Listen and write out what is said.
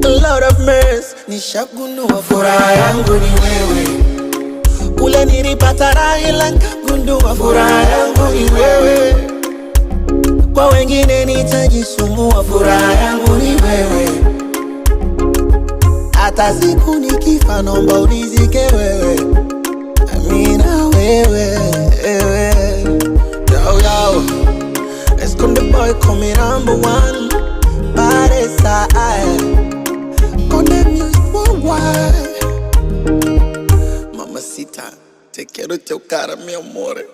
Lord of mercy, nishagundua furaha yangu ni wewe. Kule nilipata raha ila nikagundua furaha yangu ni wewe. Kwa wengine nitajisumbua, furaha yangu ni wewe. Hata siku nikifa naomba unizike wewe. Amina wewe. Yo yo, let's come the boy call me number one. Baddest side on the music worldwide. Mamacita, te quiero chocar mi amore.